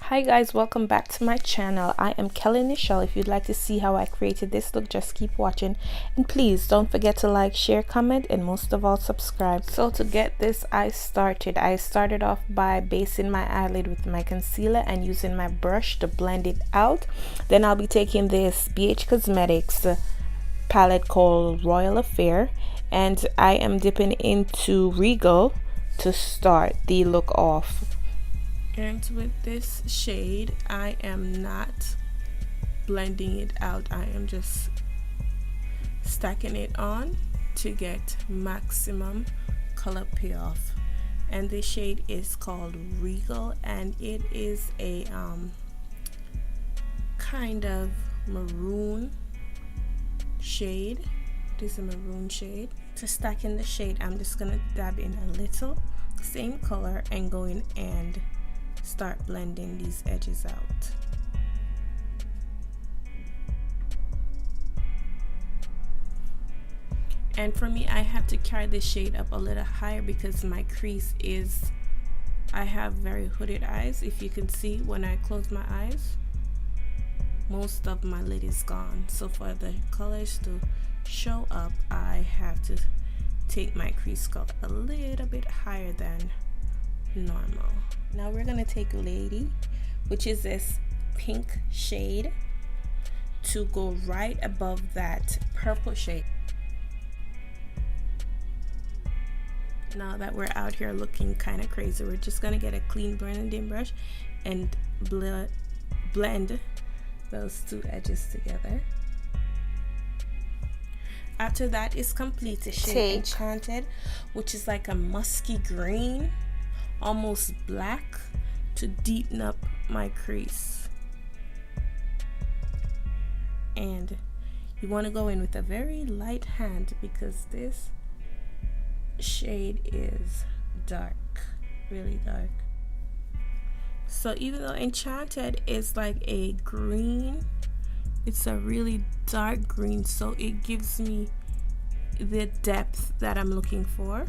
Hi guys, welcome back to my channel. I am Kelly Nichelle. If you'd like to see how I created this look, just keep watching, and please don't forget to like, share, comment, and most of all subscribe. So to get this I started off by basing my eyelid with my concealer and using my brush to blend it out. Then I'll be taking this BH Cosmetics palette called Royal Affair, and I am dipping into Regal to start the look off. And with this shade, I am not blending it out. I am just stacking it on to get maximum color payoff. And this shade is called Regal, and it is a kind of maroon shade. It is a maroon shade. To stack in the shade, I'm just gonna dab in a little same color and go in and start blending these edges out. And for me, I have to carry this shade up a little higher because my crease is, I have very hooded eyes. If you can see when I close my eyes, most of my lid is gone. So for the colors to show up, I have to take my crease color a little bit higher than normal. Now we're gonna take Lady, which is this pink shade, to go right above that purple shade. Now that we're out here looking kind of crazy, we're just gonna get a clean blending brush and blend those two edges together. After that is complete, the shade Enchanted, which is like a musky green, almost black, to deepen up my crease. And you want to go in with a very light hand because this shade is dark, really dark. So even though Enchanted is like a green, it's a really dark green, so it gives me the depth that I'm looking for.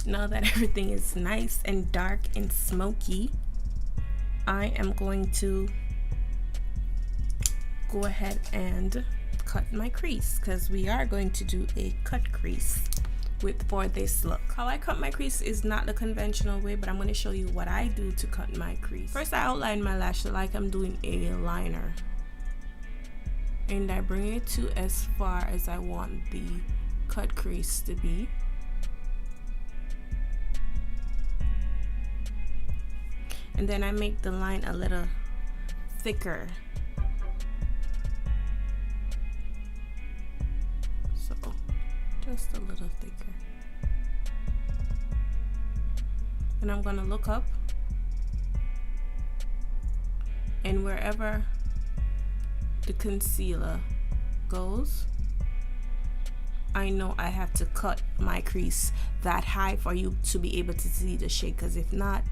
Now that everything is nice and dark and smoky, I am going to go ahead and cut my crease, because we are going to do a cut crease for this look. How I cut my crease is not the conventional way, but I'm going to show you what I do to cut my crease. First, I outline my lash like I'm doing a liner, and I bring it to as far as I want the cut crease to be. And then I make the line a little thicker. So just a little thicker. And I'm gonna look up, and wherever the concealer goes, I know I have to cut my crease that high for you to be able to see the shade, because if not,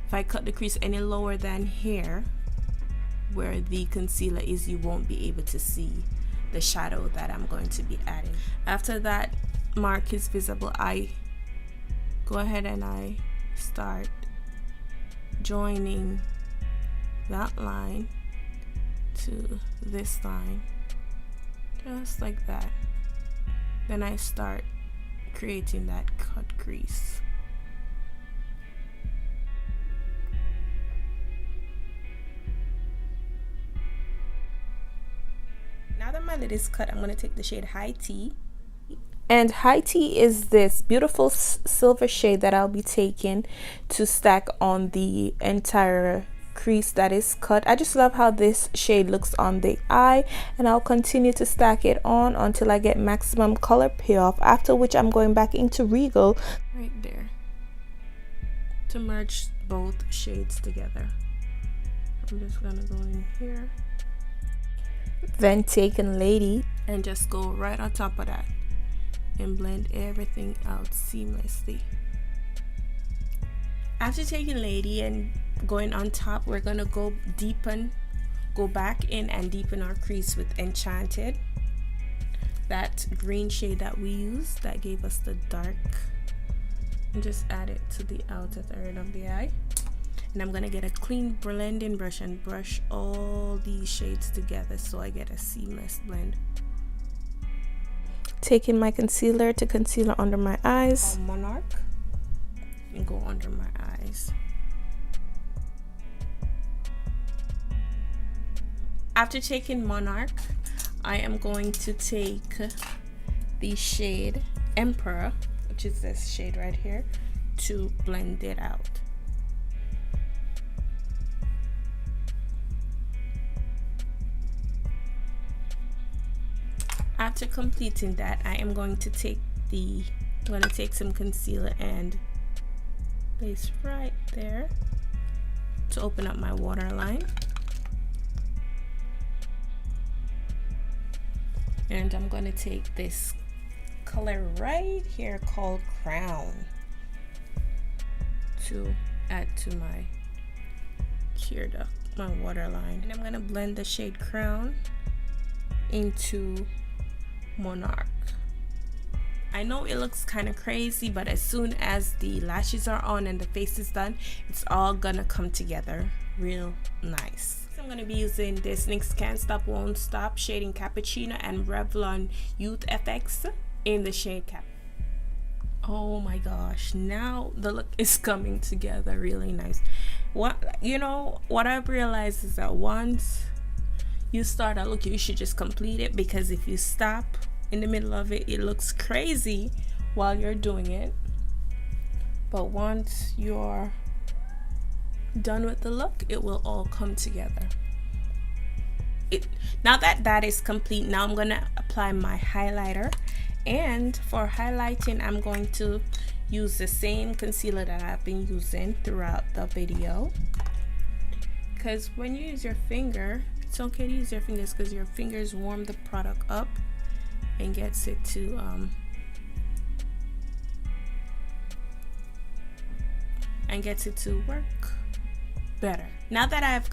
if I cut the crease any lower than here where the concealer is, you won't be able to see the shadow that I'm going to be adding. After that mark is visible, I go ahead and I start joining that line to this line, just like that. Then I start creating that cut crease. Now that my lid is cut, I'm going to take the shade High Tea. And High Tea is this beautiful silver shade that I'll be taking to stack on the entire crease that is cut. I just love how this shade looks on the eye, and I'll continue to stack it on until I get maximum color payoff, after which I'm going back into Regal right there to merge both shades together. I'm just going to go in here. Then taking Lady and just go right on top of that and blend everything out seamlessly. After taking Lady and going on top, we're gonna go back in and deepen our crease with Enchanted, that green shade that we used that gave us the dark, and just add it to the outer third of the eye. And I'm gonna get a clean blending brush and brush all these shades together so I get a seamless blend. Taking my concealer to concealer under my eyes, Monarch, and go under my eyes. After taking Monarch, I am going to take the shade Emperor, which is this shade right here, to blend it out. After completing that, I am going to take some concealer and place right there to open up my waterline. And I'm going to take this color right here called Crown to add to my tear duct, my waterline. And I'm going to blend the shade Crown into Monarch. I know it looks kind of crazy, but as soon as the lashes are on and the face is done, it's all gonna come together real nice. So I'm gonna be using this NYX Can't Stop Won't Stop shading Cappuccino and Revlon Youth FX in the shade Cap. Oh my gosh, now the look is coming together really nice. What I've realized is that once you start a look, you should just complete it, because if you stop in the middle of it, it looks crazy while you're doing it. But once you're done with the look, it will all come together. Now that is complete, now I'm gonna apply my highlighter. And for highlighting, I'm going to use the same concealer that I've been using throughout the video, because when you use your finger, it's okay to use your fingers, because your fingers warm the product up and gets it to work better. Now that I've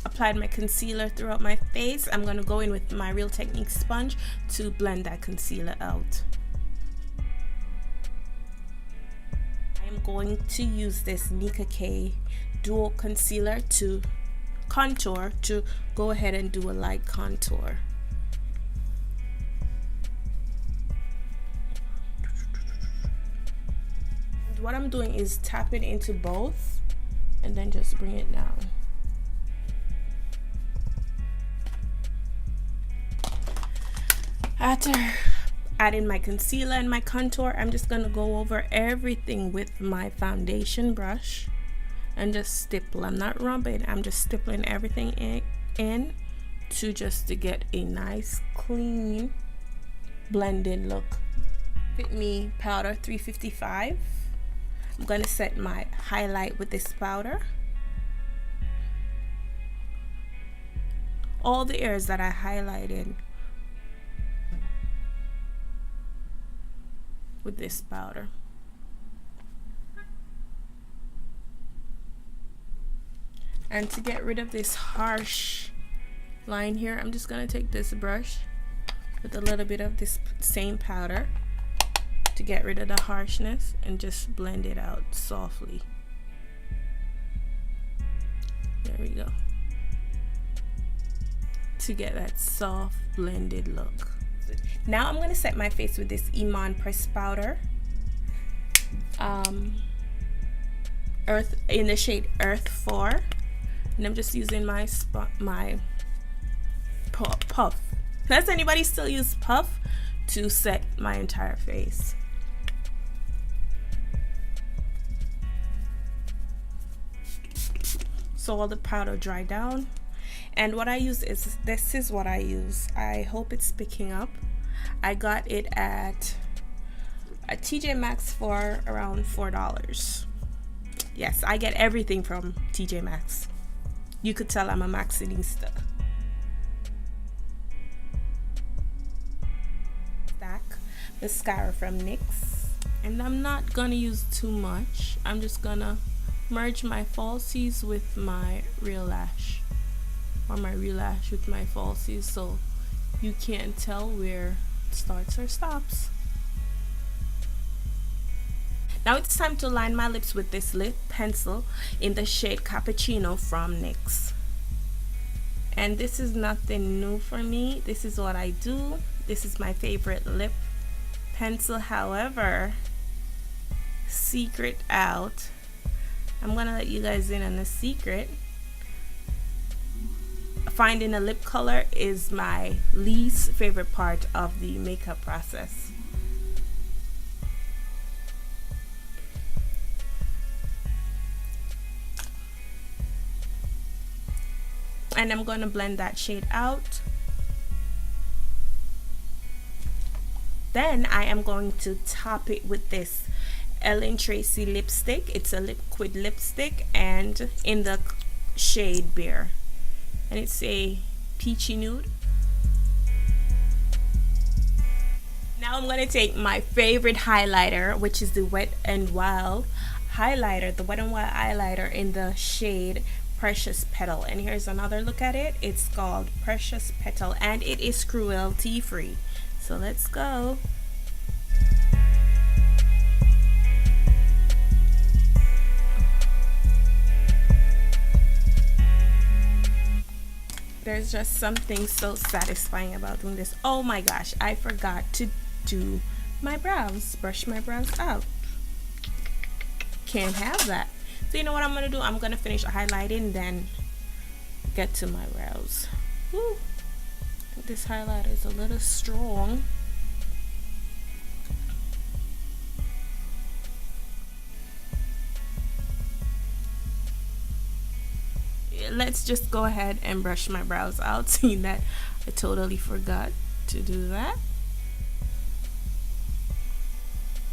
applied my concealer throughout my face, I'm going to go in with my Real Technique sponge to blend that concealer out. I am going to use this Nika K Dual Concealer to contour, to go ahead and do a light contour. And what I'm doing is tap it into both and then just bring it down. After adding my concealer and my contour, I'm just gonna go over everything with my foundation brush and just stipple. I'm not rubbing, I'm just stippling everything in to get a nice clean blended look. Fit Me powder 355. I'm gonna set my highlight with this powder. All the areas that I highlighted with this powder. And to get rid of this harsh line here, I'm just gonna take this brush with a little bit of this same powder to get rid of the harshness and just blend it out softly. There we go. To get that soft blended look. Now I'm going to set my face with this Iman pressed powder, Earth, in the shade Earth 4, and I'm just using my puff. Does anybody still use puff to set my entire face? So all the powder dried down, and what I use is this is what I use. I hope it's picking up. I got it at a TJ Maxx for around $4. Yes, I get everything from TJ Maxx. You could tell I'm a Maxxinista. Stack mascara from NYX, and I'm not gonna use too much. I'm just gonna merge my falsies with my real lash, or my real lash with my falsies, so you can't tell where it starts or stops. Now it's time to line my lips with this lip pencil in the shade Cappuccino from NYX. And this is nothing new for me. This is what I do. This is my favorite lip pencil. However, secret out, I'm gonna let you guys in on a secret. Finding a lip color is my least favorite part of the makeup process. And I'm going to blend that shade out. Then I am going to top it with this Ellen Tracy lipstick. It's a liquid lipstick and in the shade Bear. And it's a peachy nude. Now I'm going to take my favorite highlighter, which is the Wet n Wild highlighter, the Wet n Wild highlighter in the shade Precious Petal. And here's another look at it. It's called Precious Petal and it is cruelty free. So let's go. There's just something so satisfying about doing this. Oh my gosh, I forgot to do my brows, brush my brows out. Can't have that. So you know what I'm gonna do? I'm gonna finish highlighting, then get to my brows. Woo. I think this highlighter is a little strong. Let's just go ahead and brush my brows out, seeing that I totally forgot to do that.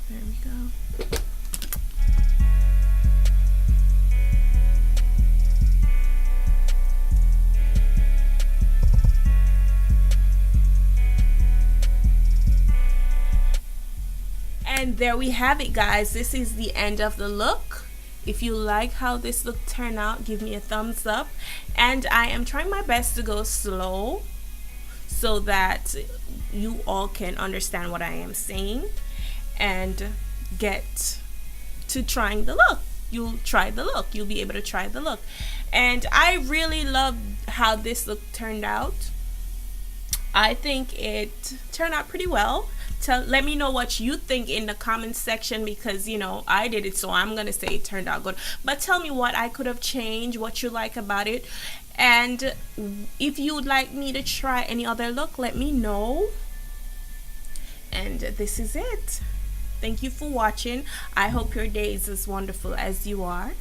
There we go. And there we have it, guys. This is the end of the look. If you like how this look turned out, give me a thumbs up. And I am trying my best to go slow so that you all can understand what I am saying and get to trying the look. You'll try the look. You'll be able to try the look. And I really love how this look turned out. I think it turned out pretty well. Let me know what you think in the comments section, because you know I did it, so I'm gonna say it turned out good. But tell me what I could have changed, what you like about it, and if you would like me to try any other look, let me know. And this is it. Thank you for watching. I hope your day is as wonderful as you are.